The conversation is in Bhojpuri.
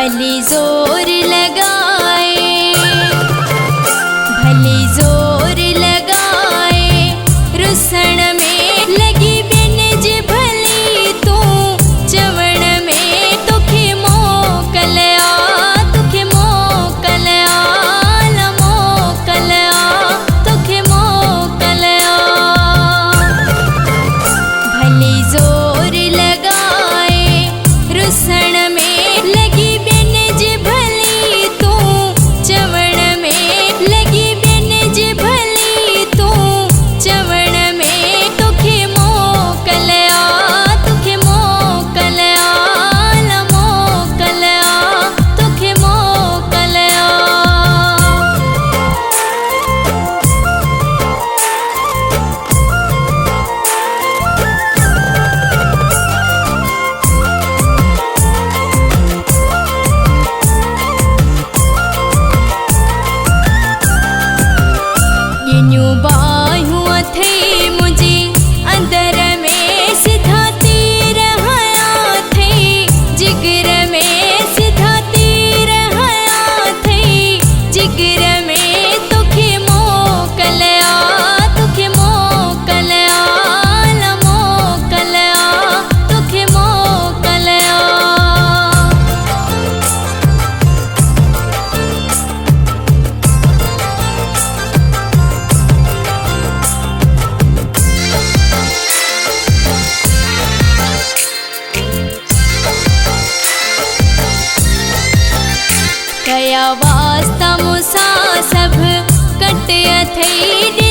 भली जोर लगाए, भली जोर लगाए, रुसण में लगी बिनज भली तू चवण में तुखे मोकलया, तुखे मोकलया, मोकलया, तुखे मोकलया। भली जोर लगाए, रुसण में लगी बिनज भली तू चवण में लगी बिनज भली तू चवण में तुखे मोकलया, तुखे मोकलया, मोकलया, तुखे मोकलया। यूं बाहूं अथई मुझे अंदर में सिधा तीर हया थई, जिगर में सिधा तीर हया थई, जिगर में तुखे मोकलया, तुखे मोकलया, मोकलया, तुखे मोकलया। कया वास्ता मुसा सब कट अथई